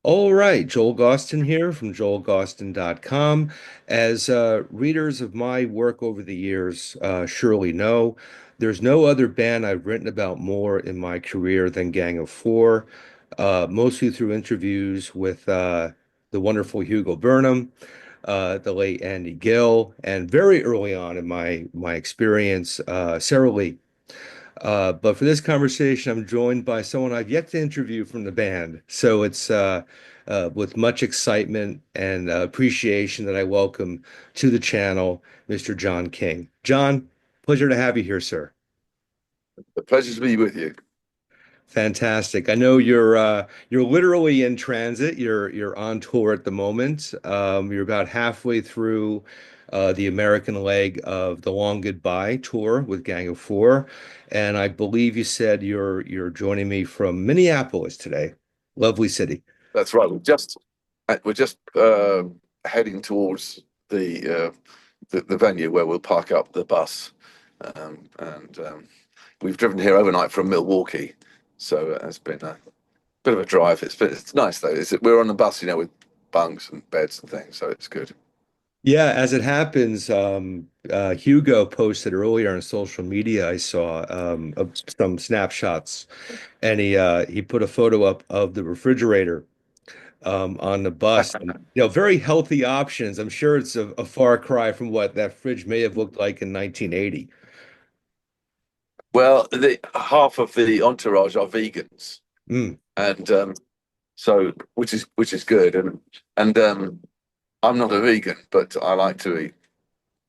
All right, Joel Gausten here from joelgausten.com. As readers of my work over the years surely know, there's no other band I've written about more in my career than Gang of Four, mostly through interviews with the wonderful Hugo Burnham, the late Andy Gill, and very early on in my experience, Sarah Lee. But for this conversation, I'm joined by someone I've yet to interview from the band. So it's with much excitement and appreciation that I welcome to the channel Mr. Jon King. Jon, pleasure to have you here, sir. The pleasure to be with you. Fantastic. I know you're literally in transit. You're on tour at the moment. You're about halfway through the American leg of the Long Goodbye tour with Gang of Four, and I believe you said you're joining me from Minneapolis today. Lovely city. That's right. We're just heading towards the, the venue where we'll park up the bus, and we've driven here overnight from Milwaukee, so it's been a bit of a drive. It's nice though. We're on the bus, with bunks and beds and things, so it's good. Yeah, as it happens, Hugo posted earlier on social media. I saw of some snapshots, and he put a photo up of the refrigerator on the bus. And, very healthy options. I'm sure it's a far cry from what that fridge may have looked like in 1980. Well, the half of the entourage are vegans, Mm. and so which is good, and I'm not a vegan, but I like to eat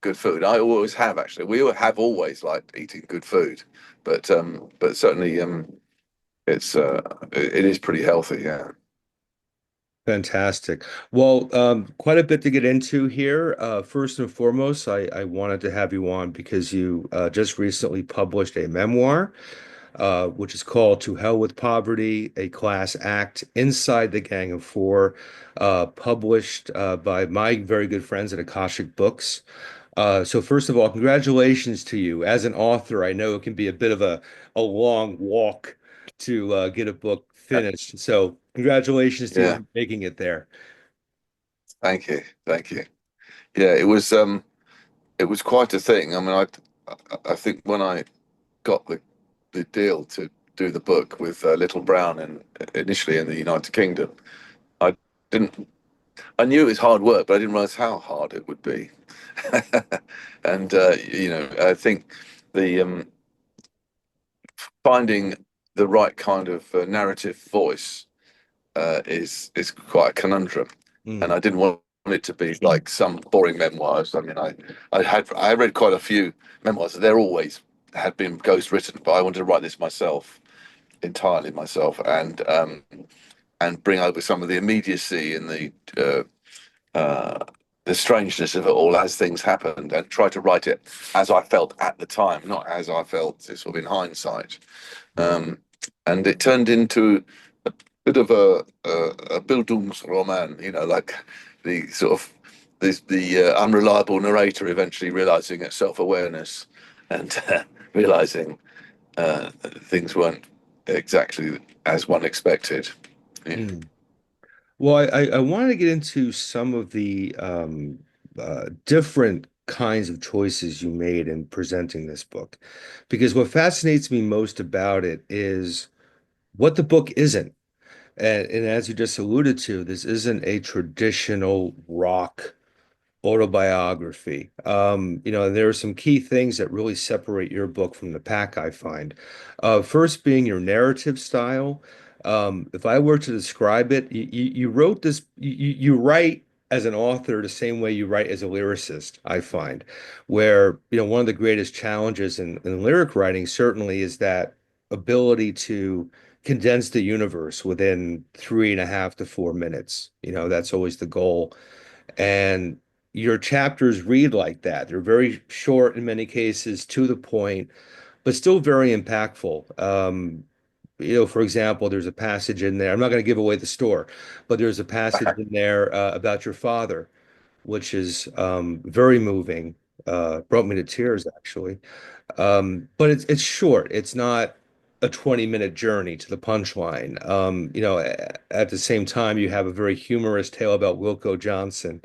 good food. I always have actually. We all have always liked eating good food, but certainly it is pretty healthy. Yeah. Fantastic. Well, quite a bit to get into here. First and foremost, I wanted to have you on because you just recently published a memoir, which is called To Hell with Poverty, a Class Act Inside the Gang of Four, published by my very good friends at Akashic Books. So first of all, congratulations to you. As an author, I know it can be a bit of a long walk to get a book finished. So congratulations to you Yeah. on making it there. Thank you. Thank you. Yeah, it was quite a thing. I mean, I think when I got the deal to do the book with Little Brown and initially in the United Kingdom, I didn't. I knew it was hard work, but I didn't realize how hard it would be. And I think the finding the right kind of narrative voice is quite a conundrum, and Mm. I didn't want it to be like some boring memoirs. I mean, I read quite a few memoirs. They're always had been ghost written, but I wanted to write this myself, entirely myself, and bring over some of the immediacy and the strangeness of it all as things happened, and try to write it as I felt at the time, not as I felt sort of in hindsight. Mm. Um, and it turned into a bit of a Bildungsroman, like the sort of the unreliable narrator eventually realizing its self-awareness and realizing things weren't exactly as one expected. Yeah. Mm. Well, I wanted to get into some of the different kinds of choices you made in presenting this book, because what fascinates me most about it is what the book isn't. And as you just alluded to, this isn't a traditional rock autobiography. There are some key things that really separate your book from the pack, I find. First being your narrative style. If I were to describe it, you wrote this, you write as an author the same way you write as a lyricist, I find, where, one of the greatest challenges in lyric writing certainly is that ability to condense the universe within 3.5 to 4 minutes. That's always the goal. And your chapters read like that. They're very short in many cases, to the point, but still very impactful. For example, there's a passage in there. I'm not going to give away the store, but there's a passage in there about your father, which is very moving. Brought me to tears, actually. But it's short. It's not. a 20-minute journey to the punchline. At the same time, you have a very humorous tale about Wilco Johnson,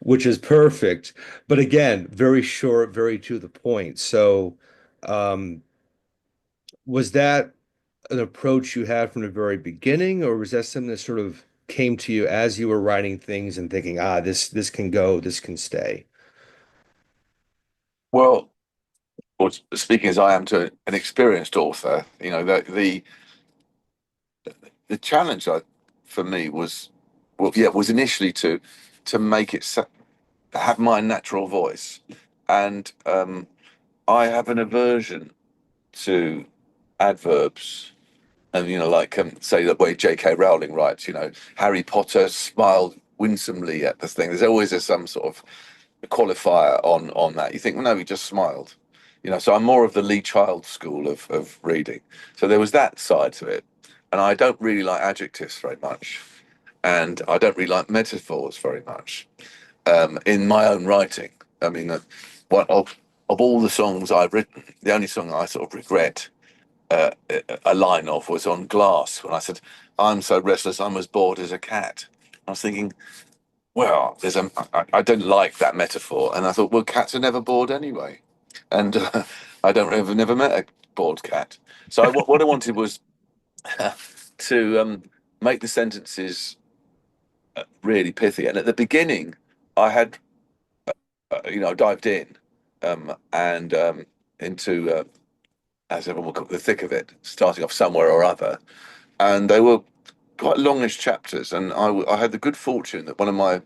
which is perfect, but again, very short, very to the point. So, um, was that an approach you had from the very beginning, or was that something that sort of came to you as you were writing things and thinking, this can go, this can stay? Well, well, speaking as I am to an experienced author, the challenge for me was, well, yeah, was initially to make it have my natural voice, and I have an aversion to adverbs. And like say the way J.K. Rowling writes, Harry Potter smiled winsomely at the thing. There's always some sort of qualifier on that. You think, well, no, he just smiled. So I'm more of the Lee Child school of reading. So there was that side to it. And I don't really like adjectives very much. And I don't really like metaphors very much in my own writing. I mean, one of all the songs I've written, the only song I sort of regret a line of was on Glass when I said, "I'm so restless, I'm as bored as a cat." I was thinking, well, I don't like that metaphor, and I thought, well, cats are never bored anyway, and I don't ever never met a bored cat. So what I wanted was to make the sentences really pithy, and at the beginning, I had dived in and into as everyone will call it, the thick of it, starting off somewhere or other, and they were quite longish chapters. And I had the good fortune that one of my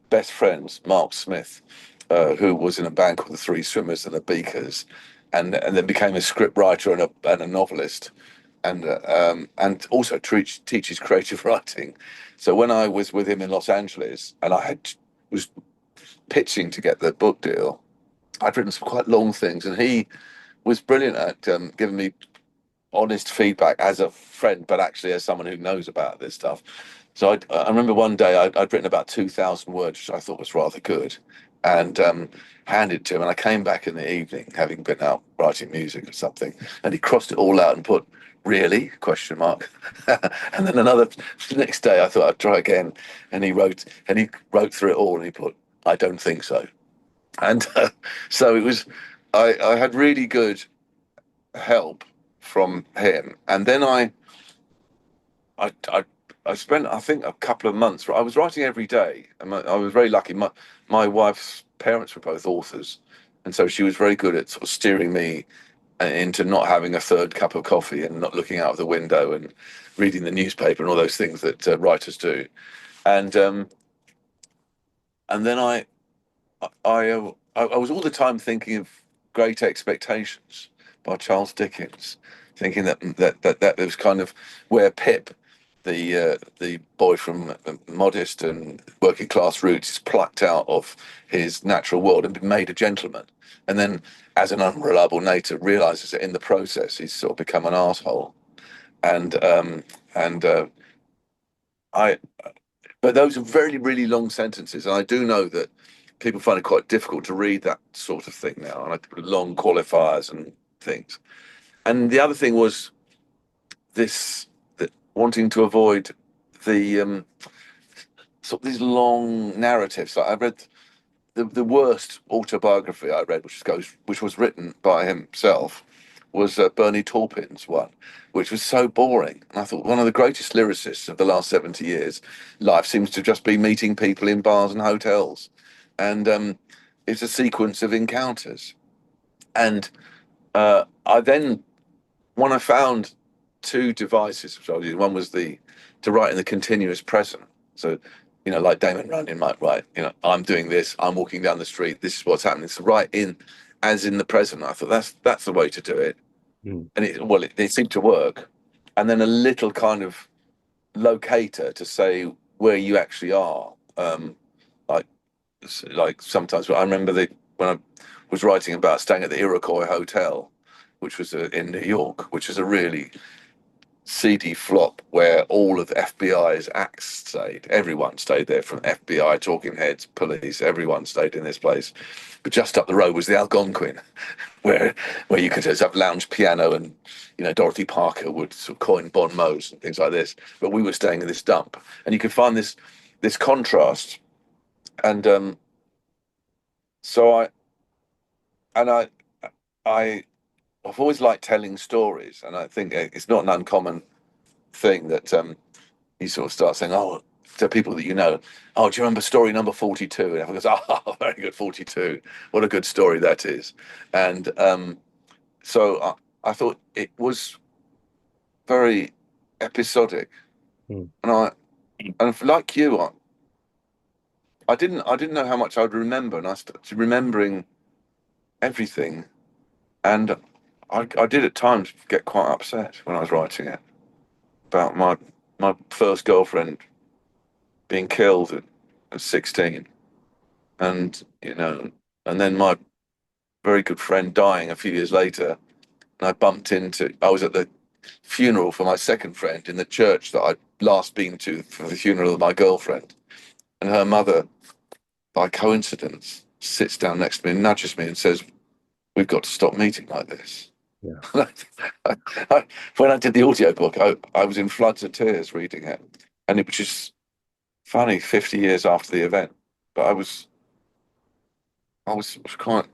best friends, Mark Smith, who was in a band called the Three Swimmers and the Beakers, and then became a script writer and a novelist, and also teaches creative writing. So when I was with him in Los Angeles, and was pitching to get the book deal, I'd written some quite long things, and he was brilliant at giving me honest feedback as a friend, but actually as someone who knows about this stuff. So I remember one day I'd written about 2,000 words, which I thought was rather good, and handed it to him. And I came back in the evening, having been out writing music or something, and he crossed it all out and put, "Really?" question mark. And then the next day I thought I'd try again, and he wrote through it all, and he put, "I don't think so." And so it was, I had really good help from him. And then I, I, I spent, I think, a couple of months. I was writing every day, and I was very lucky. My wife's parents were both authors, and so she was very good at sort of steering me into not having a third cup of coffee and not looking out of the window and reading the newspaper and all those things that writers do. And and then I was all the time thinking of Great Expectations by Charles Dickens, thinking that was kind of where Pip, the boy from modest and working class roots, is plucked out of his natural world and been made a gentleman, and then as an unreliable native realizes that in the process he's sort of become an asshole, and and I but those are very, really long sentences. And I do know that people find it quite difficult to read that sort of thing now, and I put long qualifiers and things. And the other thing was this that wanting to avoid the sort of these long narratives. Like I read the worst autobiography I read, which was written by himself, was Bernie Taupin's one, which was so boring. And I thought one of the greatest lyricists of the last 70 years, life seems to just be meeting people in bars and hotels, and it's a sequence of encounters. And I then when I found two devices which I was using, one was the to write in the continuous present. So, like Damon Runyon might write, I'm doing this, I'm walking down the street, this is what's happening. So right in as in the present. I thought that's the way to do it. Hmm. And it seemed to work. And then a little kind of locator to say where you actually are. Like like sometimes I remember when I was writing about staying at the Iroquois Hotel, which was in New York, which is a really seedy flop where all of the FBI's acts stayed. Everyone stayed there, from FBI, talking heads, police, everyone stayed in this place. But just up the road was the Algonquin, where you could just have lounge piano, and Dorothy Parker would sort of coin bon mots and things like this. But we were staying in this dump, and you could find this contrast. And so and I I I've always liked telling stories, and I think it's not an uncommon thing that you sort of start saying, "Oh," to people that "Oh, do you remember story number 42?" And everyone goes, "Oh, very good, 42. What a good story that is." And so I thought it was very episodic, Hmm. and like you, I didn't know how much I would remember, and I started remembering everything, and I did at times get quite upset when I was writing it about my first girlfriend being killed at 16, and and then my very good friend dying a few years later. And I was at the funeral for my second friend in the church that I'd last been to for the funeral of my girlfriend, and her mother, by coincidence, sits down next to me and nudges me and says, "We've got to stop meeting like this." Yeah. When I did the audiobook, I was in floods of tears reading it, and it was just funny 50 years after the event, but I was quite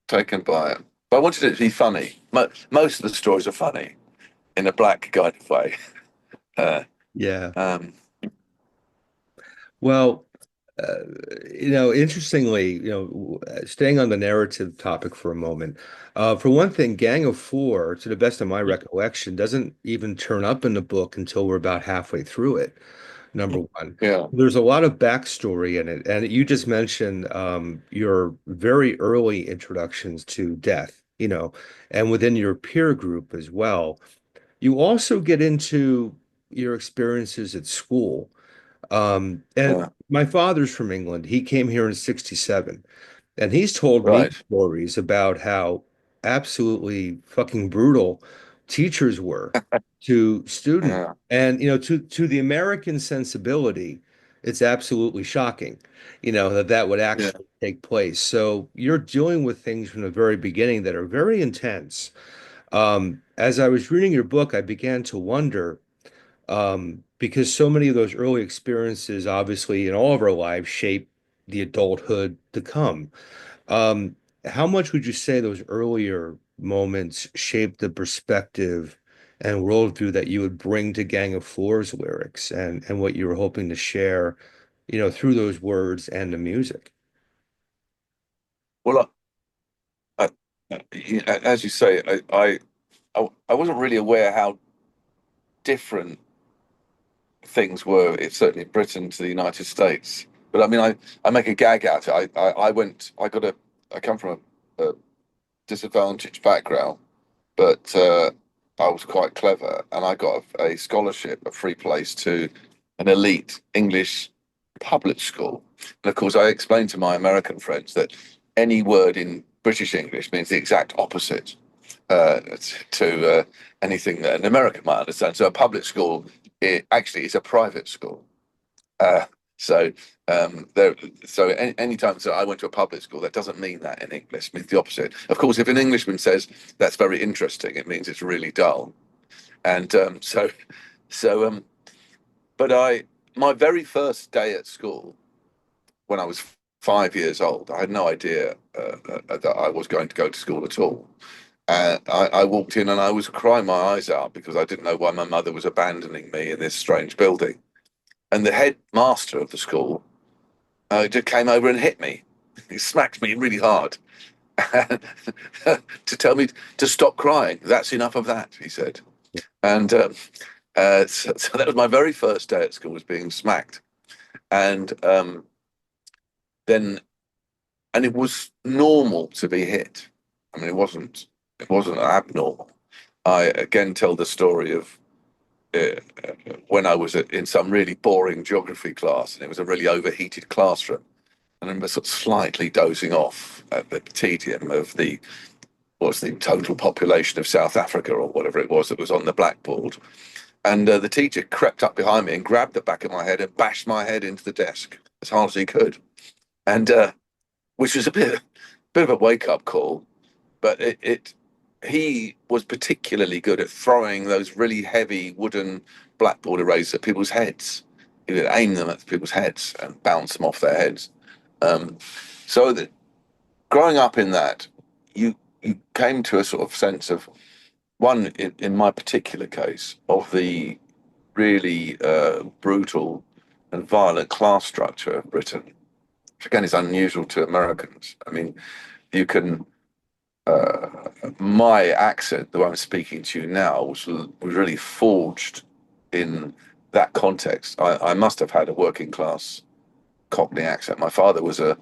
taken by it. But I wanted it to be funny. Most of the stories are funny in a black kind of way. Uh, Yeah. um, Well, uh, interestingly, staying on the narrative topic for a moment. For one thing, Gang of Four, to the best of my recollection, doesn't even turn up in the book until we're about halfway through it. Number one, yeah, there's a lot of backstory in it, and you just mentioned your very early introductions to death, and within your peer group as well. You also get into your experiences at school. And yeah, my father's from England. He came here in 67, and he's told me right, stories about how absolutely fucking brutal teachers were to students. yeah, And, to the American sensibility, it's absolutely shocking, that would yeah. actually take place. So you're dealing with things from the very beginning that are very intense. As I was reading your book, I began to wonder, because so many of those early experiences, obviously, in all of our lives, shape the adulthood to come. Um, how much would you say those earlier moments shaped the perspective and worldview that you would bring to Gang of Four's lyrics and what you were hoping to share, through those words and the music? Well, as you say, I wasn't really aware how different things were. It's certainly Britain to the United States. But I mean, I make a gag out of it. I come from a disadvantaged background, but I was quite clever, and I got a scholarship, a free place to an elite English public school. And of course, I explained to my American friends that any word in British English means the exact opposite to anything that an American might understand. So a public school, it actually is a private school. Uh, so there, so any time that I went to a public school, that doesn't mean that in English. It means the opposite. Of course, if an Englishman says that's very interesting, it means it's really dull. And so but my very first day at school, when I was 5 years old, I had no idea that I was going to go to school at all. I walked in and I was crying my eyes out because I didn't know why my mother was abandoning me in this strange building. And the headmaster of the school just came over and hit me. He smacked me really hard to tell me to stop crying. That's enough of that, he said. And so that was my very first day at school, was being smacked. And then, and it was normal to be hit. I mean, it wasn't abnormal. I again tell the story of uh, when I was in some really boring geography class, and it was a really overheated classroom. And I remember sort of slightly dozing off at the tedium of what's the total population of South Africa or whatever it was that was on the blackboard. And the teacher crept up behind me and grabbed the back of my head and bashed my head into the desk as hard as he could. And which was a bit of a wake up call, but he was particularly good at throwing those really heavy wooden blackboard erasers at people's heads. He would aim them at people's heads and bounce them off their heads. Um, so that growing up in that, you came to a sort of sense of one in my particular case of the really brutal and violent class structure of Britain, which again is unusual to Americans. I mean, you can my accent, the way I'm speaking to you now, was really forged in that context. I must have had a working class Cockney accent. My father was an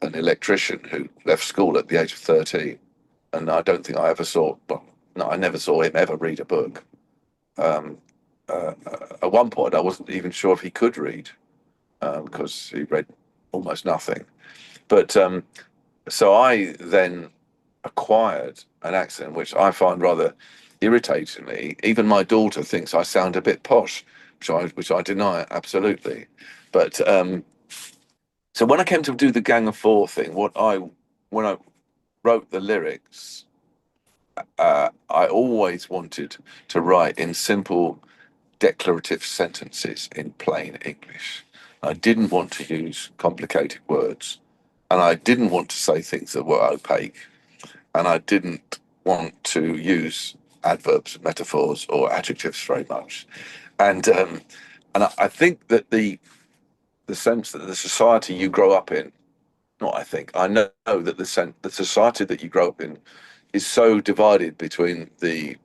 electrician who left school at the age of 13, and I don't think I ever saw. Well, no, I never saw him ever read a book. Um, at one point, I wasn't even sure if he could read because he read almost nothing. But so I then acquired an accent which I find rather irritatingly. Even my daughter thinks I sound a bit posh, which I deny absolutely. But so when I came to do the Gang of Four thing, when I wrote the lyrics, I always wanted to write in simple declarative sentences in plain English. I didn't want to use complicated words, and I didn't want to say things that were opaque, and I didn't want to use adverbs, metaphors, or adjectives very much. And I think that the sense that the society you grow up in, not I think, I know that the society that you grow up in is so divided between the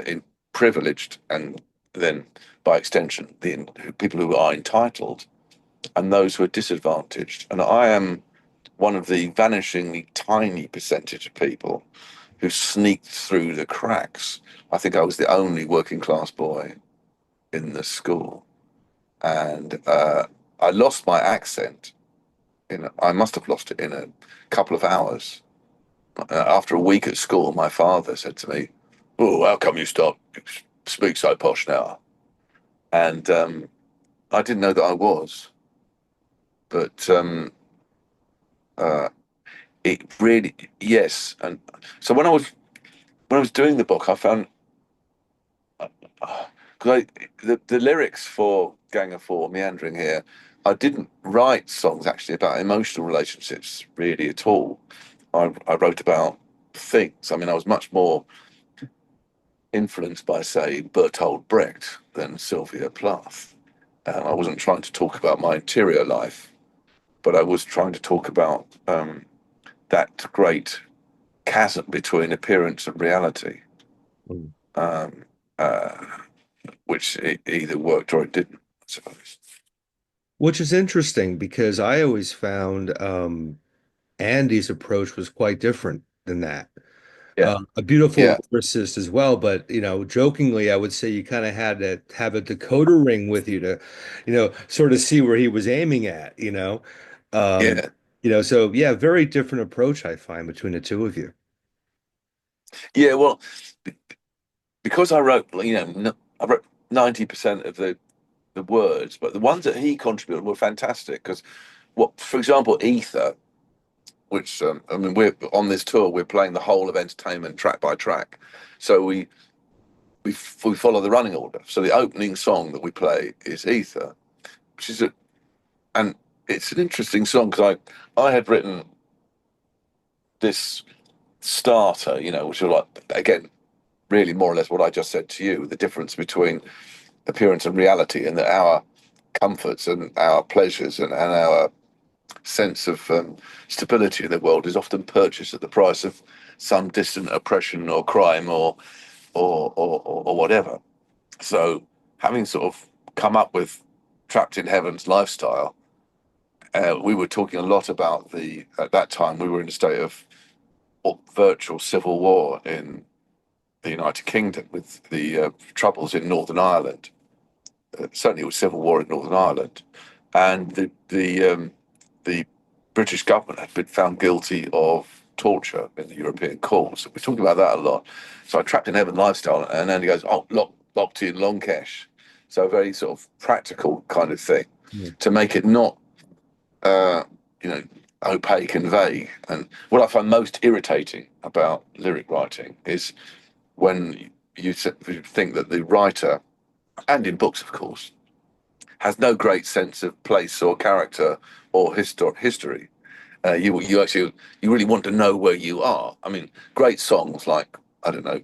in privileged and then by extension the people who are entitled and those who are disadvantaged. And I am one of the vanishingly tiny percentage of people who sneaked through the cracks. I think I was the only working class boy in the school, and I lost my accent. I must have lost it in a couple of hours. After a week at school, my father said to me, "Oh, how come you speak so posh now?" And I didn't know that I was, but uh, it really, yes. And so when I was doing the book, I found because the lyrics for Gang of Four, Meandering Here, I didn't write songs actually about emotional relationships really at all. I wrote about things. I mean, I was much more influenced by, say, Bertolt Brecht than Sylvia Plath. I wasn't trying to talk about my interior life, but I was trying to talk about that great chasm between appearance and reality, Mm. um, uh, which either worked or it didn't, I suppose. Which is interesting because I always found Andy's approach was quite different than that. Yeah, A beautiful yeah, lyricist as well, but jokingly, I would say you kind of had to have a decoder ring with you to, sort of see where he was aiming at, Um, yeah, so yeah, very different approach I find between the two of you. yeah. Well, because I wrote, I wrote 90% of the words, but the ones that he contributed were fantastic. Because for example, Ether, which I mean, we're on this tour, we're playing the whole of Entertainment track by track, so we follow the running order. So the opening song that we play is Ether, which is and it's an interesting song because I had written this starter, which was like again really more or less what I just said to you, the difference between appearance and reality, and that our comforts and our pleasures and our sense of stability in the world is often purchased at the price of some distant oppression or crime or whatever. So having sort of come up with Trapped in Heaven's lifestyle, we were talking a lot about at that time we were in a state of virtual civil war in the United Kingdom with the troubles in Northern Ireland. Certainly, it was civil war in Northern Ireland, and the British government had been found guilty of torture in the European courts. We talked about that a lot. So I Trapped in Heaven lifestyle, and then he goes, oh, locked in Longkesh. So a very sort of practical kind of thing Mm. to make it not, uh, you know, opaque and vague. And what I find most irritating about lyric writing is when you think that the writer, and in books, of course, has no great sense of place or character or history. You really want to know where you are. I mean, great songs like, I don't know,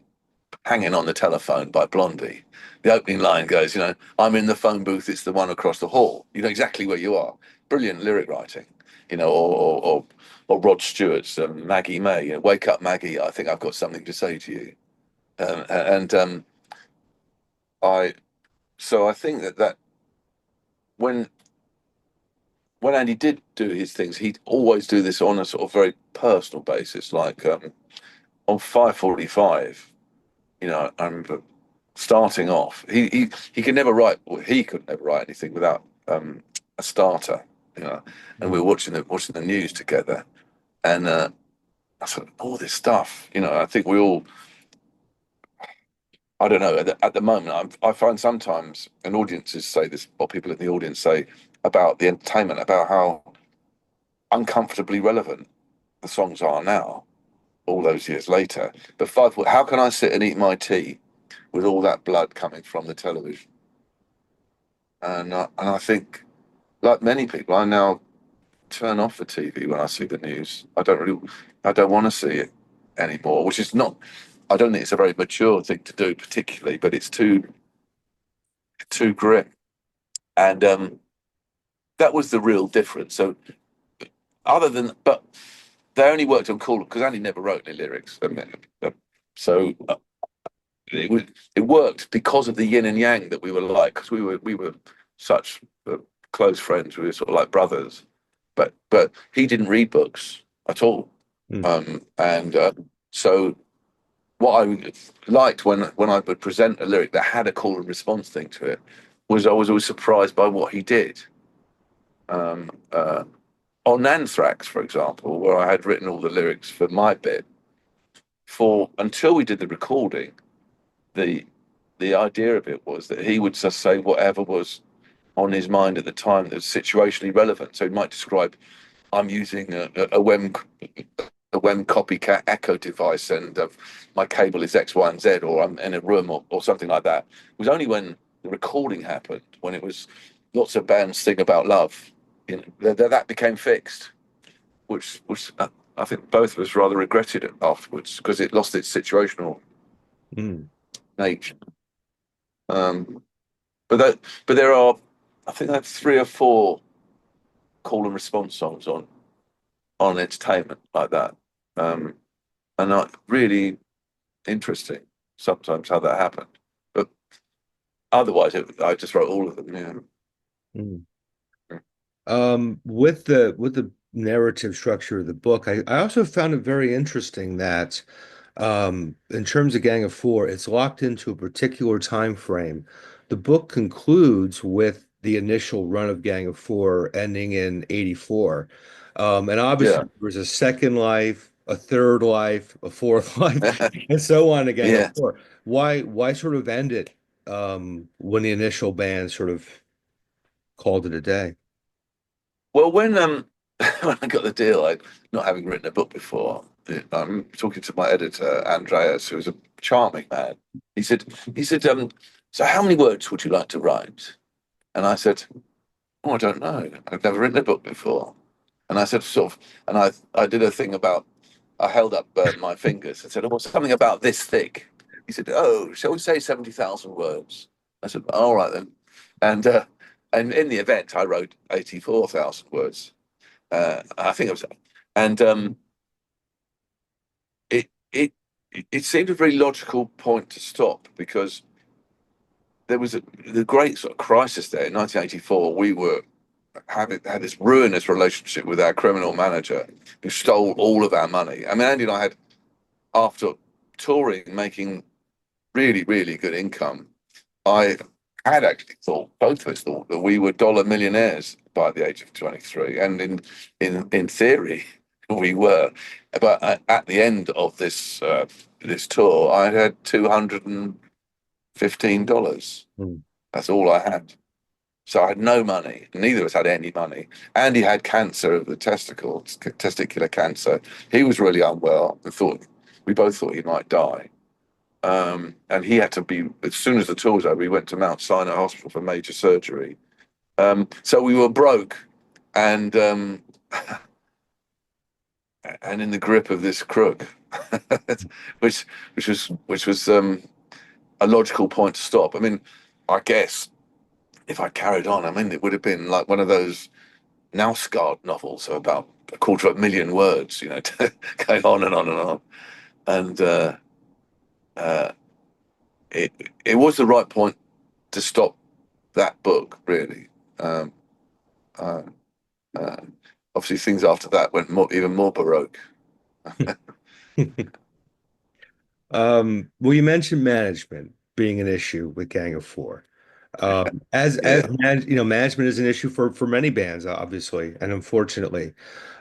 "Hanging on the Telephone" by Blondie. The opening line goes, "I'm in the phone booth. It's the one across the hall." You know exactly where you are. Brilliant lyric writing. Or Rod Stewart's "Maggie May." "Wake up, Maggie. I think I've got something to say to you." And I so I think that when when Andy did do his things, he'd always do this on a sort of very personal basis. Like on 5:45, I remember starting off. He could never write. Well, he could never write anything without a starter. You know, and we Mm. were watching the news together, and I thought all this stuff. I think we all. I don't know. At the moment, I find sometimes, and audiences say this, or people in the audience say about the entertainment, about how uncomfortably relevant the songs are now, all those years later. But how can I sit and eat my tea with all that blood coming from the television? And I think, like many people, I now turn off the TV when I see the news. I don't want to see it anymore. Which is not. I don't think it's a very mature thing to do, particularly, but it's too grim. And that was the real difference. So, but they only worked on cool because Andy never wrote any lyrics. So it was it worked because of the yin and yang that we were like, because we were such close friends. We were sort of like brothers. But he didn't read books at all. Mm. And so what I liked when I would present a lyric that had a call and response thing to it was I was always surprised by what he did. Um, uh, on Anthrax, for example, where I had written all the lyrics for my bit, for until we did the recording, the the idea of it was that he would just say whatever was on his mind at the time that was situationally relevant. So he might describe, "I'm using a WEM copycat echo device, and my cable is X, Y, and Z, or I'm in a room, or something like that." It was only when the recording happened, when it was lots of bands sing about love, that became fixed, which I think both of us rather regretted it afterwards because it lost its situational Mm. nature. Um, but there are, I think, I have three or four call and response songs on entertainment like that, um, and really interesting sometimes how that happened. But otherwise, I just wrote all of them. Yeah. Mm. With the narrative structure of the book, I also found it very interesting that in terms of Gang of Four, it's locked into a particular time frame. The book concludes with the initial run of Gang of Four ending in '84. And Yeah. obviously there was a second life, a third life, a fourth life, and so on to Gang of Yeah. Four. Why sort of end it when the initial band sort of called it a day? Well, when when I got the deal, not having written a book before, I'm talking to my editor Andreas, who's a charming man. He said he said so how many words would you like to write? And I said, oh, I don't know. I've never written a book before. And I said, sort of, and I did a thing about, I held up my fingers and said, oh, something about this thick. He said, oh, shall we say 70,000 words? I said, all right then. And and in the event, I wrote 84,000 words. I think it was, and it it it seemed a very logical point to stop because there was the great sort of crisis there in 1984. We were had this ruinous relationship with our criminal manager who stole all of our money. I mean, Andy and I had, after touring, making really, really good income, I had actually thought, both of us thought, that we were dollar millionaires by the age of 23. And in theory, we were. But at the end of this tour, I had $215. Mm. That's all I had. So I had no money. Neither of us had any money. Andy had cancer of the testicles, testicular cancer. He was really unwell. We both thought he might die. And he had to be, as soon as the tour was over, we went to Mount Sinai Hospital for major surgery. So we were broke and and in the grip of this crook, which which was a logical point to stop. I mean, I guess if I carried on, I mean, it would have been like one of those Nausgaard novels, so about a quarter of a million words, going on and on and on. And uh, it it was the right point to stop that book, really. Um, uh, uh, Obviously, things after that went even more baroque. Well, you mentioned management being an issue with Gang of Four. As Yeah, management is an issue for many bands, obviously, and unfortunately.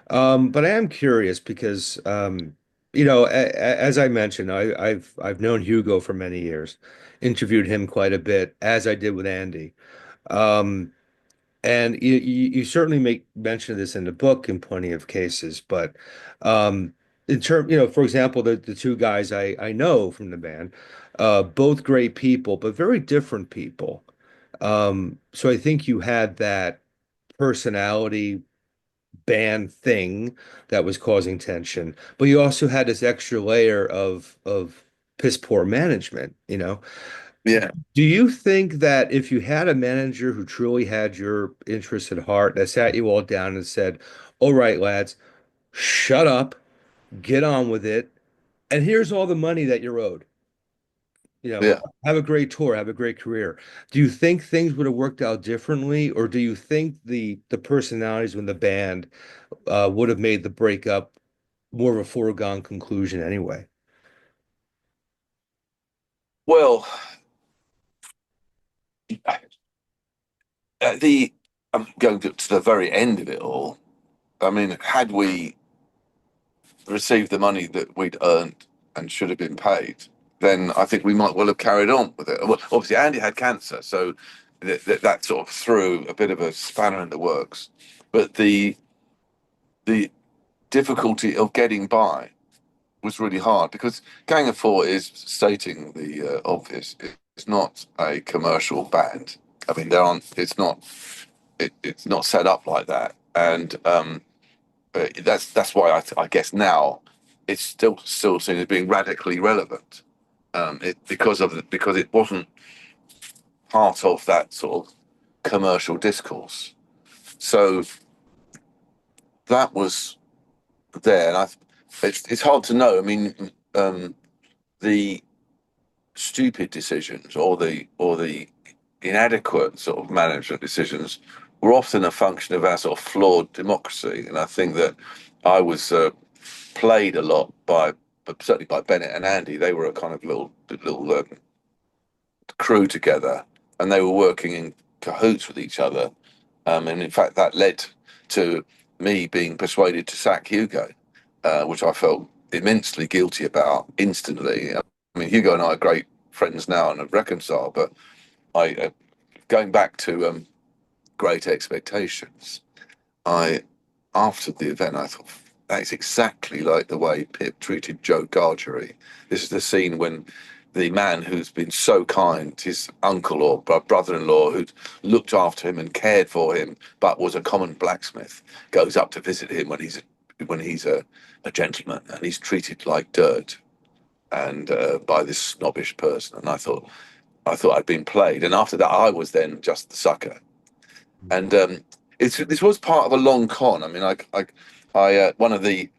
But I am curious because as I mentioned, I've known Hugo for many years, interviewed him quite a bit, as I did with Andy. Um, and you certainly make mention of this in the book in plenty of cases, but um, for example, the two guys I know from the band, both great people, but very different people. So I think you had that personality band thing that was causing tension, but you also had this extra layer of piss poor management. yeah, Do you think that if you had a manager who truly had your interests at heart, that sat you all down and said, "All right, lads, shut up, get on with it, and here's all the money that you're owed. yeah. Have a great tour, have a great career." Do you think things would have worked out differently, or do you think the personalities in the band would have made the breakup more of a foregone conclusion anyway? Well, the I'm going to the very end of it all. I mean, had we received the money that we'd earned and should have been paid, then I think we might well have carried on with it. Well, obviously, Andy had cancer, so that sort of threw a bit of a spanner in the works. But the difficulty of getting by was really hard because Gang of Four is stating the obvious. It's not a commercial band. I mean, there aren't. It's not. It's not set up like that, and that's why I guess now it's still seen as being radically relevant. Because it wasn't part of that sort of commercial discourse. So that was there, and it's hard to know. I mean, the stupid decisions or the inadequate sort of management decisions were often a function of our sort of flawed democracy, and I think that I was played a lot by, but certainly by Bennett and Andy. They were a kind of little crew together, and they were working in cahoots with each other. And in fact, that led to me being persuaded to sack Hugo, which I felt immensely guilty about instantly. I mean, Hugo and I are great friends now and have reconciled, but going back to Great Expectations, I after the event, I thought that is exactly like the way Pip treated Joe Gargery. This is the scene when the man who's been so kind, his uncle or brother-in-law, who'd looked after him and cared for him, but was a common blacksmith, goes up to visit him when he's a gentleman, and he's treated like dirt and by this snobbish person. And I thought I'd been played, and after that, I was then just the sucker. And this was part of a long con. I mean, one of the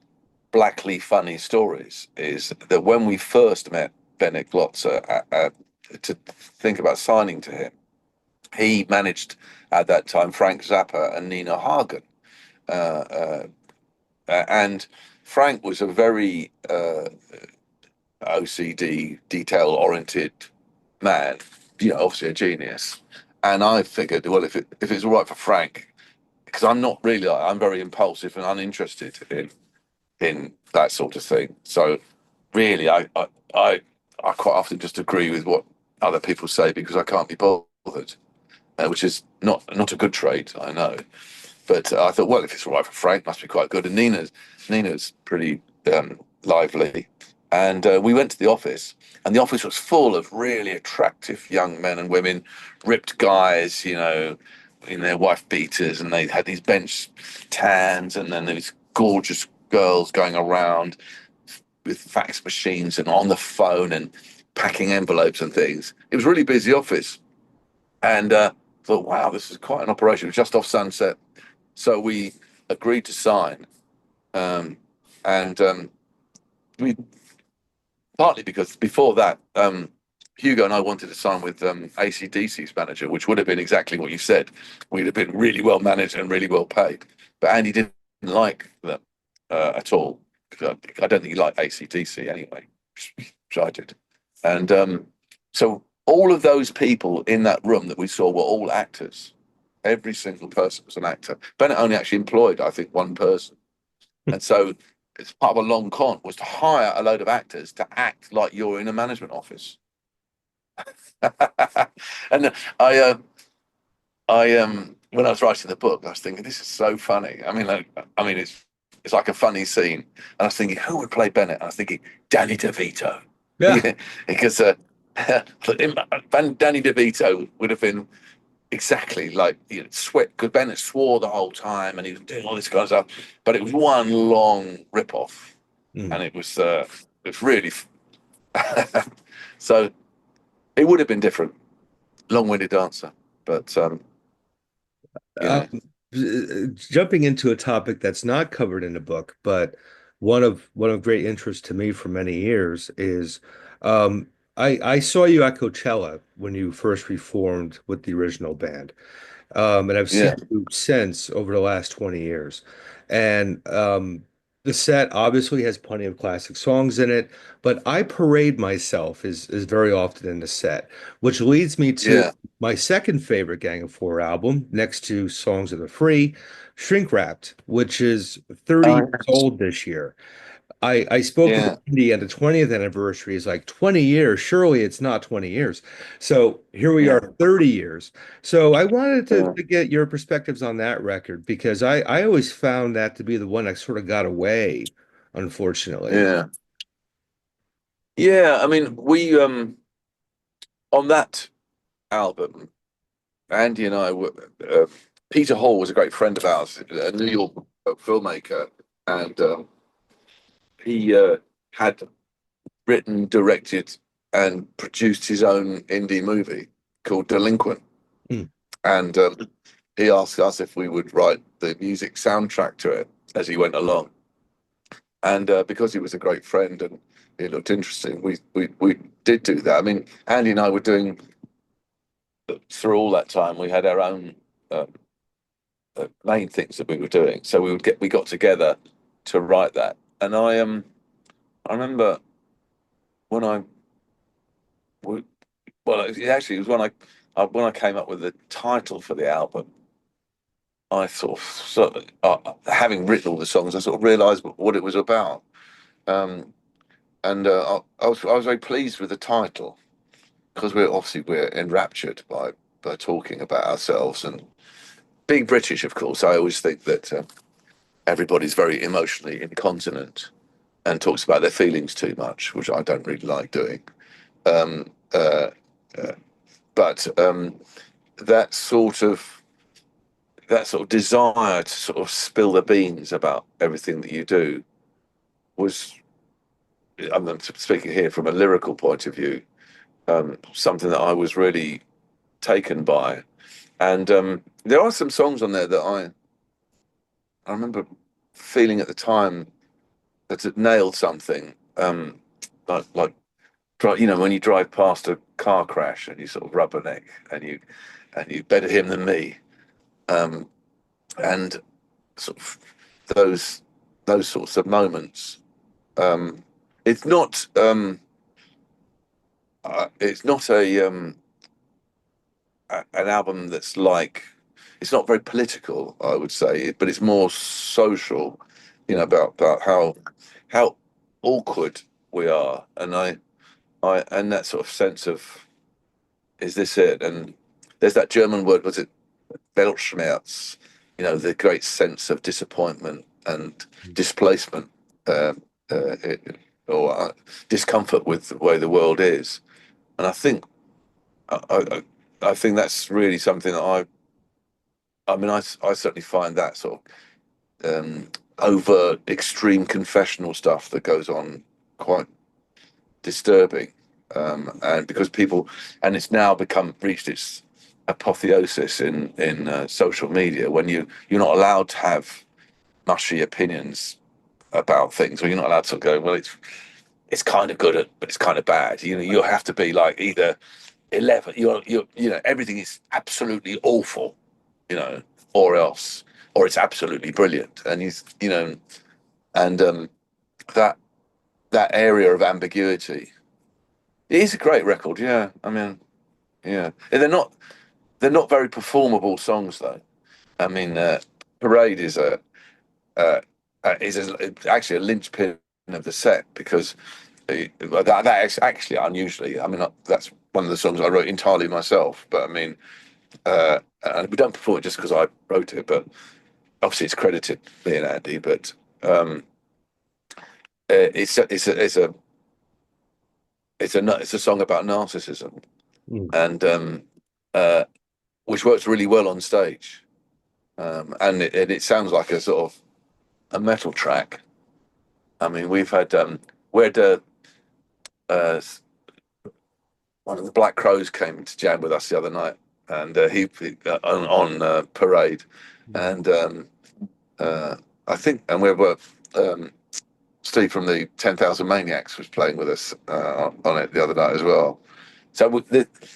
blackly funny stories is that when we first met Bennett Glotzer to think about signing to him, he managed at that time Frank Zappa and Nina Hagen. Uh, uh, and Frank was a very OCD, detail oriented man, obviously a genius. And I figured, well, if it's all right for Frank, because I'm not really, I'm very impulsive and uninterested in in that sort of thing. So really, I quite often just agree with what other people say because I can't be bothered, which is not a good trait, I know. But I thought, well, if it's all right for Frank, it must be quite good. And Nina's pretty lively. And we went to the office, and the office was full of really attractive young men and women, ripped guys, in their wife beaters, and they had these bench tans, and then there was gorgeous girls going around with fax machines and on the phone and packing envelopes and things. It was a really busy office, and thought, wow, this is quite an operation. It was just off Sunset, so we agreed to sign, um, and we partly because before that, Hugo and I wanted to sign with AC/DC's manager, which would have been exactly what you said. We'd have been really well managed and really well paid. But Andy didn't like them at all. I don't think he liked AC/DC anyway, which I did. And so all of those people in that room that we saw were all actors. Every single person was an actor. Bennett only actually employed, I think, one person. And so it's part of a long con was to hire a load of actors to act like you're in a management office. And when I was writing the book, I was thinking this is so funny. I mean, it's like a funny scene. And I was thinking, who would play Bennett? And I was thinking Danny DeVito, Yeah. because Danny DeVito would have been exactly like sweat because Bennett swore the whole time and he was doing all this kind of stuff, but it was one long rip off, Mm. and it was really so it would have been different, long-winded answer, but you Um, know, Jumping into a topic that's not covered in the book, but one of great interest to me for many years is um, I saw you at Coachella when you first reformed with the original band. And I've seen yeah, you since over the last 20 years. And the set obviously has plenty of classic songs in it, but I parade myself is very often in the set, which leads me to yeah, my second favorite Gang of Four album, next to Songs of the Free, Shrinkwrapped, which is 30 oh, years old this year. I spoke with yeah, Andy at the 20th anniversary. He's like, 20 years, surely it's not 20 years. So here we yeah, are, 30 years. So I wanted yeah, to get your perspectives on that record because I always found that to be the one that sort of got away, unfortunately. yeah, yeah. I mean, we on that album, Andy and I were. Peter Hall was a great friend of ours, a New York filmmaker, and he had written, directed, and produced his own indie movie called Delinquent. Hmm. And he asked us if we would write the music soundtrack to it as he went along. And because he was a great friend and it looked interesting, we did do that. I mean, Andy and I were doing through all that time. We had our own um, main things that we were doing. So we got together to write that. And I remember when I w- well, it was when I came up with the title for the album. I having written all the songs, I sort of realised what it was about, um, and I was very pleased with the title because we're enraptured by talking about ourselves and being British, of course. I always think that everybody's very emotionally incontinent and talks about their feelings too much, which I don't really like doing. Um, uh, uh, but that sort of that sort of desire to sort of spill the beans about everything that you do was, I'm speaking here from a lyrical point of view, something that I was really taken by. And there are some songs on there that I remember feeling at the time that it nailed something. Like when you drive past a car crash and you sort of rubberneck and you better him than me. Um, and sort of those those sorts of moments. Um, it's not an album that's like, it's not very political, I would say, but it's more social about how awkward we are, and I and that sort of sense of, is this it? And there's that German word, was it Weltschmerz? The great sense of disappointment and displacement, um, or discomfort with the way the world is. And I think that's really something that I mean, I certainly find that sort of overt, extreme confessional stuff that goes on quite disturbing. And because people, and it's now become reached its apotheosis in social media, when you're not allowed to have mushy opinions about things, or you're not allowed to go, well, it's kind of good at, but it's kind of bad. You have to be like either 11, everything is absolutely awful, you know, or else, or it's absolutely brilliant. And and that that area of ambiguity, it is a great record. Yeah, I mean, yeah, and they're not very performable songs though. I mean, Parade uh, actually a linchpin of the set, because that is actually unusually. I mean, that's one of the songs I wrote entirely myself. But I mean, and we don't perform it just because I wrote it, but obviously it's credited me and Andy. But um, it's a song about narcissism, Mm. and uh, which works really well on stage. And it sounds like a sort of a metal track. I mean, we had uh, one of the Black Crows came to jam with us the other night, and on Parade, and uh, I think, and we were Steve from the 10,000 Maniacs was playing with us on it the other night as well. So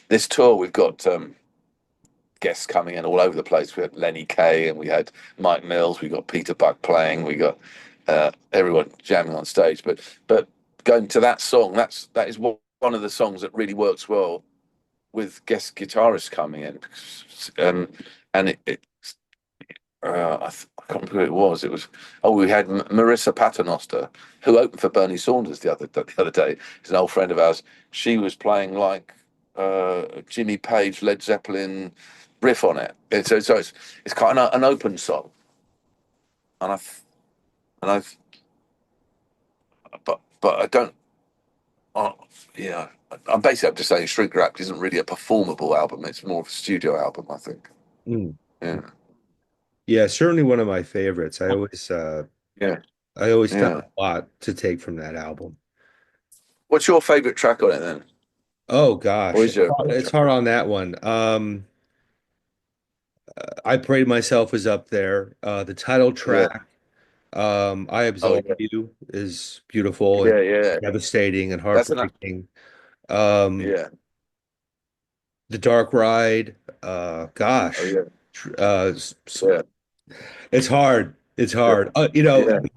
this tour, we've got guests coming in all over the place. We had Lenny Kaye and we had Mike Mills. We got Peter Buck playing. We got everyone jamming on stage. But going to that song, that is one of the songs that really works well with guest guitarists coming in. Um, and I can't remember who it was. It was, oh, we had Marissa Paternoster, who opened for Bernie Saunders the other day. She's an old friend of ours. She was playing like Jimmy Page, Led Zeppelin riff on it. It's kind of an open song, and I've but I don't. Uh, yeah, I'm just saying Shrinkwrapped isn't really a performable album. It's more of a studio album, I think. Mm. Yeah, Yeah, certainly one of my favorites. yeah, I always found yeah. a lot to take from that album. What's your favorite track on it then? Oh Or gosh, is there a favorite it's track? hard on that one. I Prayed Myself is up there. The title Yeah. track, I Oh Absolve yeah. You, is beautiful and Yeah, yeah. devastating and That's enough. heartbreaking. Um, Yeah. The Dark Ride, Oh gosh, yeah. tr- Yeah. it's hard. It's Yeah. hard. Yeah. The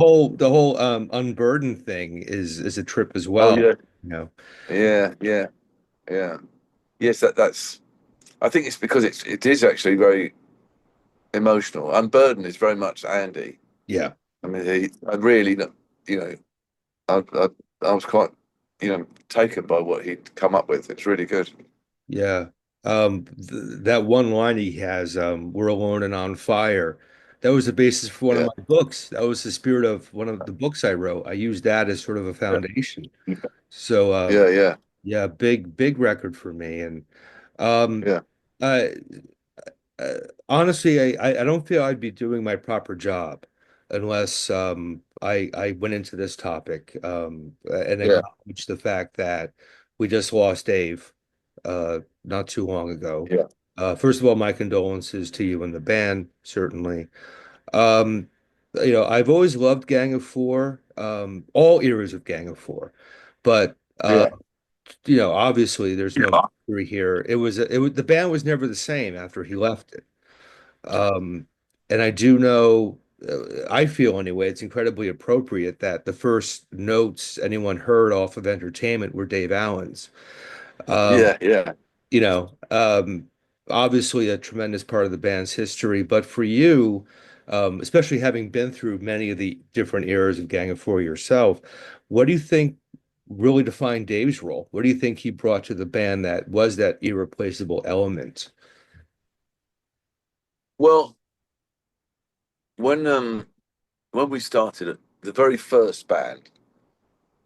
whole unburdened thing is a trip as Oh well. yeah. You know, Yeah. Yeah. Yeah. Yes, that's I think it's because it is actually very emotional. Unburdened is very much Andy. yeah. I mean, I really, you know, I was quite, taken by what he'd come up with. It's really good. Yeah. Th That one line he has, "We're alone and on fire." That was the basis for one of Yeah. my books. That was the spirit of one of the books I wrote. I used that as sort of a Yeah. foundation. So, Yeah. Yeah. yeah, big record for me. And um, Yeah. uh, uh, honestly, I don't feel I'd be doing my proper job unless I went into this topic and Yeah. acknowledged the fact that we just lost Dave not too long ago. Yeah. First of all, my condolences to you and the band, certainly. Um, I've always loved Gang of Four, all eras of Gang of Four, but Yeah. obviously there's no Yeah. mystery here. The band was never the same after he left it. Um, and I do know, I feel anyway, it's incredibly appropriate that the first notes anyone heard off of Entertainment were Dave Allen's. Um, Yeah. Yeah. you know, um, Obviously a tremendous part of the band's history, but for you, especially having been through many of the different eras of Gang of Four yourself. What do you think really defined Dave's role? What do you think he brought to the band that was that irreplaceable element? Well, when um when we started it, the very first band,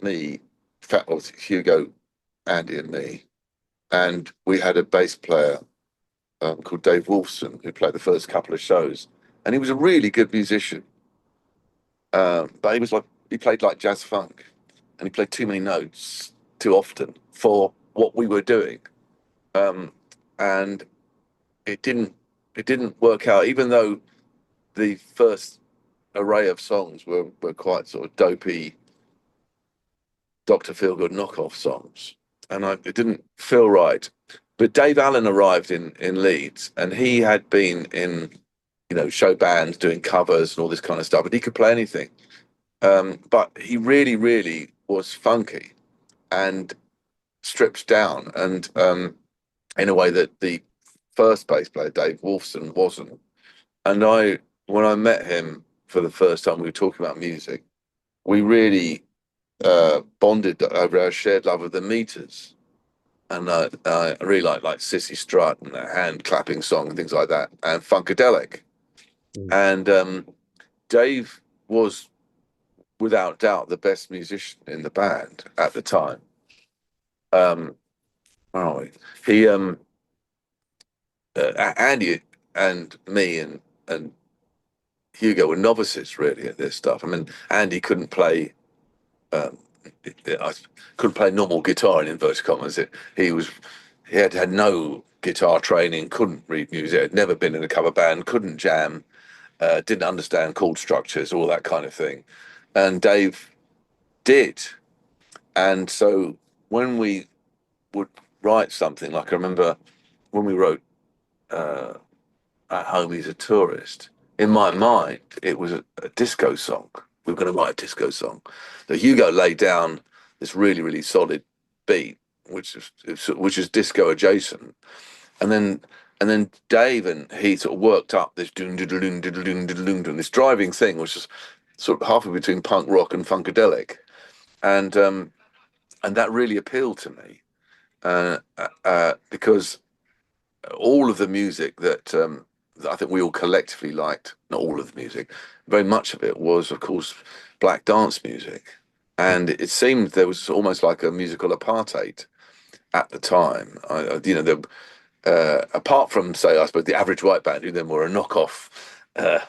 me, in fact, it was Hugo, Andy, and me, and we had a bass player called Dave Wolfson who played the first couple of shows, and he was a really good musician. But he played like jazz funk, and he played too many notes too often for what we were doing, um, and it didn't it didn't work out. Even though the first array of songs were quite sort of dopey Dr. Feelgood knockoff songs, and it didn't feel right. But Dave Allen arrived in Leeds, and he had been in show bands doing covers and all this kind of stuff, but he could play anything. But he really, really was funky and stripped down, and in a way that the first bass player Dave Wolfson wasn't. And when I met him for the first time, we were talking about music. We really bonded over our shared love of the meters, and I really like Sissy Strut and the hand clapping song and things like that, and Funkadelic. Mm. And Dave was without doubt the best musician in the band at the time. Um, where are we? He Andy and me and Hugo were novices really at this stuff. I mean, Andy couldn't play. Um, I couldn't play normal guitar in inverted commas. He had no guitar training, couldn't read music, had never been in a cover band, couldn't jam, didn't understand chord structures, all that kind of thing. And Dave did. And so when we would write something, like I remember when we wrote uh, At Home He's a Tourist, in my mind, it was a disco song. We were going to write a disco song. So Hugo laid down this really, really solid beat, which is disco adjacent. And then Dave and he sort of worked up this doom diddle doom diddle doom diddle doom doom, this driving thing, which was sort of halfway between punk rock and funkadelic. And that really appealed to me because all of the music that I think we all collectively liked, not all of the music, very much of it was, of course, black dance music. And it seemed there was almost like a musical apartheid at the time. Apart from, say, I suppose, the Average White Band, who then were a knockoff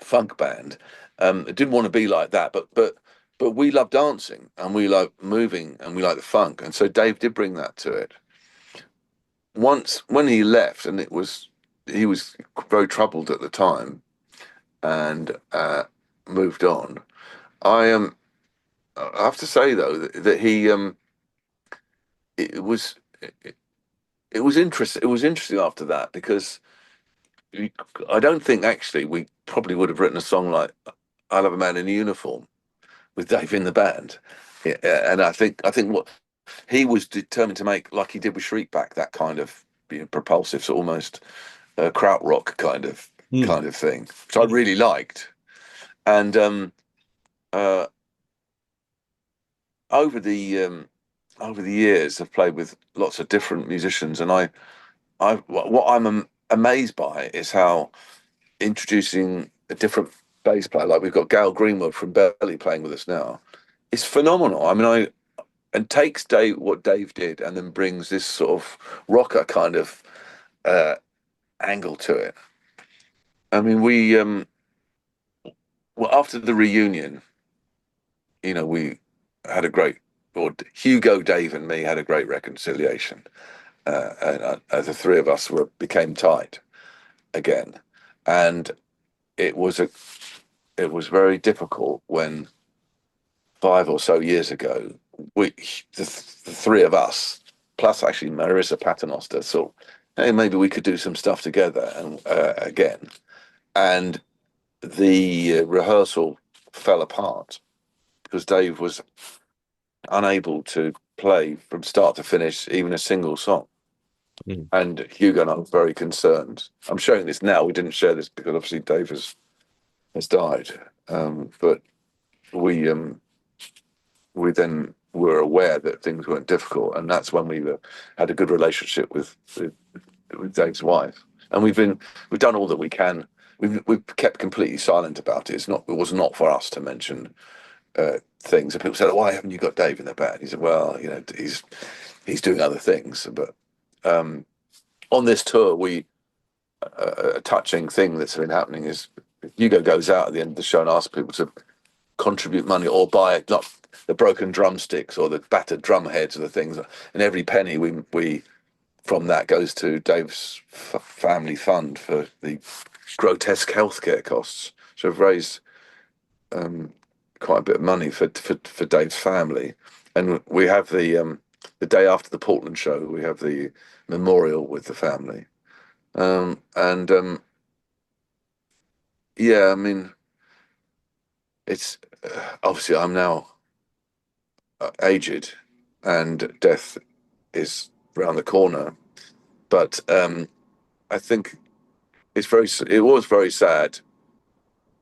funk band, it didn't want to be like that. But we love dancing and we love moving and we like the funk. And so Dave did bring that to it. Once when he left, and he was very troubled at the time and moved on. I have to say though that he it was it was interesting. It was interesting after that because I don't think actually we probably would have written a song like "I Love a Man in a Uniform" with Dave in the band. Yeah, and I think what he was determined to make, like he did with Shriekback, that kind of propulsive, so almost krautrock Mm. kind of thing, which I really liked. And uh, over the over the years, I've played with lots of different musicians, and what I'm amazed by is how introducing a different bass player, like we've got Gail Greenwood from Belly playing with us now, is phenomenal. I mean, and takes what Dave did and then brings this sort of rocker kind of uh, angle to it. I mean, well, after the reunion, we had a great, or Hugo, Dave, and me had a great reconciliation. And the three of us became tight again, and it was a it was very difficult when 5 or so years ago the three of us plus actually Marissa Paternoster thought, hey, maybe we could do some stuff together and again, and the rehearsal fell apart because Dave was unable to play from start to finish even a single song. Mm. And Hugo and I were very concerned. I'm showing this now. We didn't share this because obviously Dave has has died. But we we then were aware that things weren't difficult, and that's when had a good relationship with Dave's wife, and we've done all that we can. We've kept completely silent about it. It was not for us to mention things. And people said, "Why haven't you got Dave in the band?" He said, "Well, he's doing other things." But um, on this tour, a touching thing that's been happening is Hugo goes out at the end of the show and asks people to contribute money or buy not the broken drumsticks or the battered drum heads or the things, and every penny we from that goes to Dave's family fund for the grotesque healthcare costs. So we've raised um, quite a bit of money for Dave's family, and we have the day after the Portland show, we have the memorial with the family, and yeah, I mean, it's obviously I'm now aged, and death is round the corner, but I think it was very sad,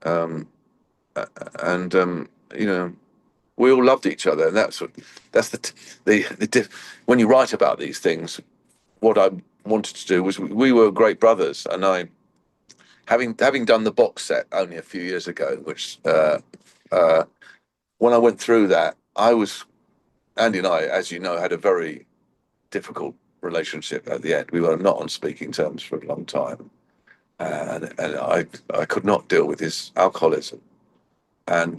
um, and you know we all loved each other, and that's when you write about these things, what I wanted to do was we were great brothers, and I having done the box set only a few years ago, which uh, when I went through that, Andy and I, as you know, had a very difficult relationship at the end. We were not on speaking terms for a long time, and I could not deal with his alcoholism. And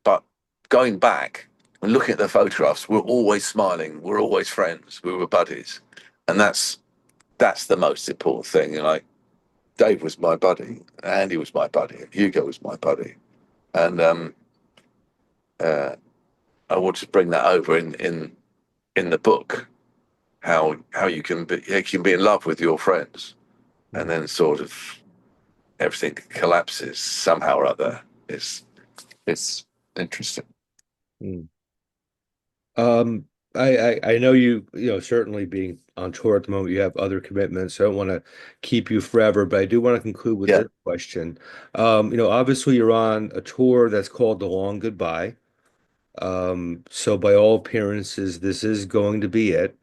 but going back and looking at the photographs, we're always smiling. We're always friends. We were buddies, and that's the most important thing. Like Dave was my buddy, Andy was my buddy, and Hugo was my buddy, and uh, I want to bring that over in the book. How you can be in love with your friends, and Mm. then sort of everything collapses somehow or other. It's interesting. Mm. Um, I know certainly being on tour at the moment, you have other commitments. So I don't want to keep you forever, but I do want to conclude with Yeah, this question. Obviously you're on a tour that's called The Long Goodbye. So by all appearances, this is going to be it.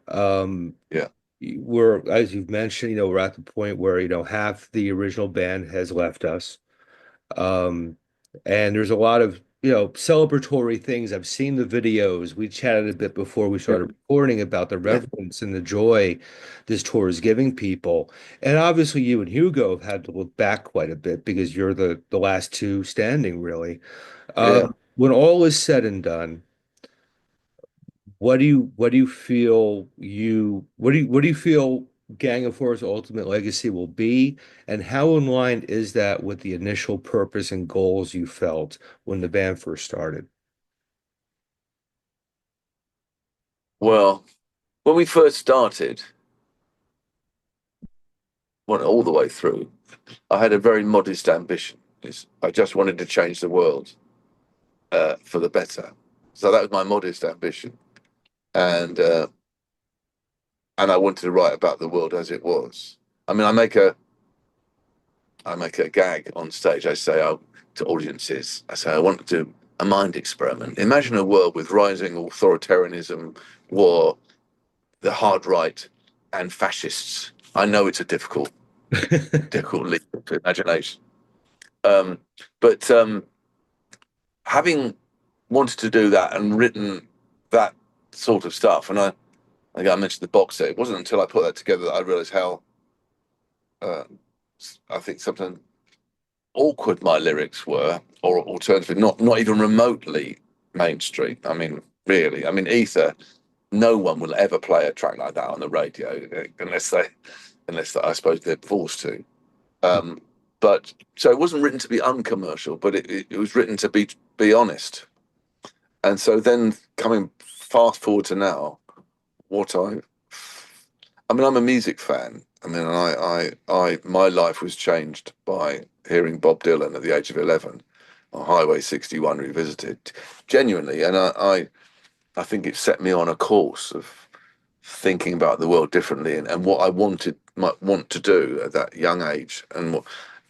Um, yeah, as you've mentioned, we're at the point where, half the original band has left us. Um, and there's a lot of, celebratory things. I've seen the videos. We chatted a bit before we yeah, started recording about the yeah, reverence and the joy this tour is giving people. And obviously you and Hugo have had to look back quite a bit because you're the last two standing, really. yeah. When all is said and done, what do you feel Gang of Four's ultimate legacy will be, and how in line is that with the initial purpose and goals you felt when the band first started? Well, when we first started, went all the way through, I had a very modest ambition. I just wanted to change the world for the better. So that was my modest ambition, and uh, and I wanted to write about the world as it was. I mean, I make a gag on stage. I say to audiences, I say I want to do a mind experiment. Imagine a world with rising authoritarianism, war, the hard right, and fascists. I know it's a difficult leap to imagination. Um, but having wanted to do that and written that sort of stuff, and like I mentioned the box set, it wasn't until I put that together that I realized how uh, I think sometimes awkward my lyrics were, or alternatively, not even remotely mainstream. I mean, really, I mean, Ether. No one will ever play a track like that on the radio unless I suppose they're forced to. Um, but so it wasn't written to be uncommercial, but it was written to be honest. And so then coming fast forward to now, what I mean, I'm a music fan. I mean, my life was changed by hearing Bob Dylan at the age of 11 on Highway 61 revisited, genuinely. And I think it set me on a course of thinking about the world differently and what I might want to do at that young age.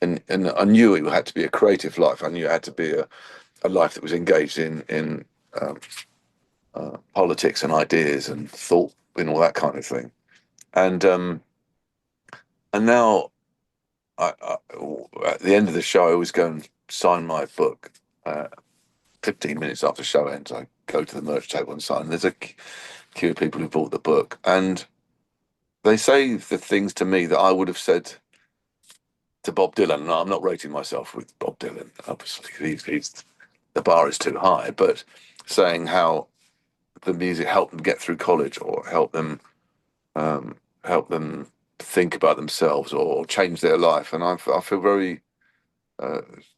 and I knew it had to be a creative life. I knew it had to be a life that was engaged in um, politics and ideas and thought and all that kind of thing. And and now I at the end of the show, I always go and sign my book. 15 minutes after the show ends, I go to the merch table and sign. There's a queue of people who bought the book, and they say the things to me that I would have said to Bob Dylan. No, I'm not rating myself with Bob Dylan. Obviously, he's the bar is too high. But saying how the music helped them get through college, or help them think about themselves, or change their life, and I feel very.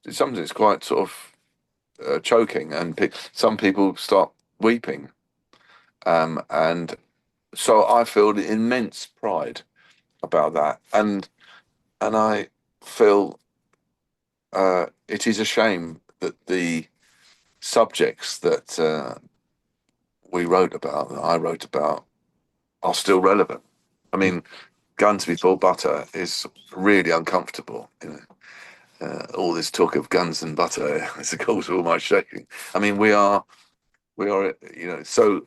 It's something that's quite sort of choking, and some people start weeping, and so I feel immense pride about that, and I feel it is a shame that the subjects that we wrote about, that I wrote about, are still relevant. I mean, guns before butter is really uncomfortable. You know, all this talk of guns and butter is the cause of all my shaking. I mean, we are, so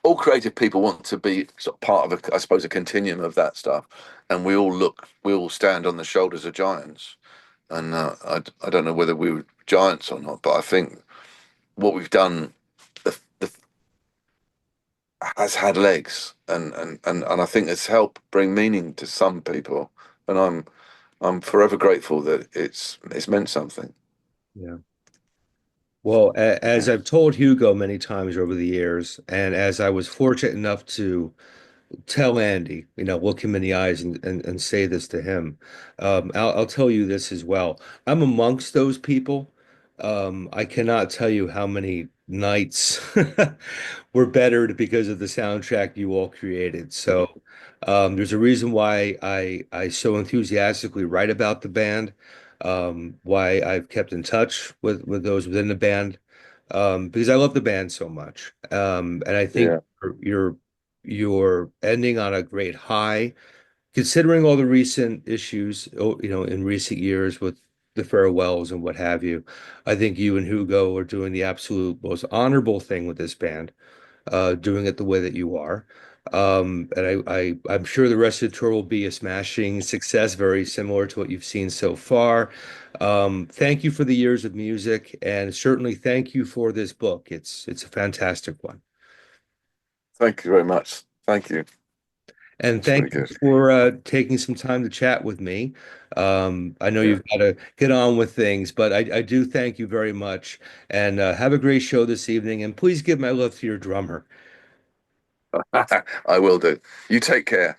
all creative people want to be sort of part of I suppose, a continuum of that stuff, and we all stand on the shoulders of giants. And I don't know whether we were giants or not, but I think what we've done the, has had legs, and I think it's helped bring meaning to some people, and I'm forever grateful that it's meant something. Yeah. Well, as Yeah, I've told Hugo many times over the years, and as I was fortunate enough to tell Andy, look him in the eyes and say this to him. I'll tell you this as well. I'm amongst those people. I cannot tell you how many nights were bettered because of the soundtrack you all created. So there's a reason why I so enthusiastically write about the band, why I've kept in touch with those within the band, because I love the band so much. And I think yeah, you're you're ending on a great high, considering all the recent issues, in recent years with the farewells and what have you. I think you and Hugo are doing the absolute most honorable thing with this band, doing it the way that you are. And I'm sure the rest of the tour will be a smashing success, very similar to what you've seen so far. Thank you for the years of music, and certainly thank you for this book. It's a fantastic one. thank you very much. Thank you. And It's thank really you good. for taking some time to chat with me. I know Yeah. you've got to get on with things, but I do thank you very much. And have a great show this evening. And please give my love to your drummer. I will do. You take care.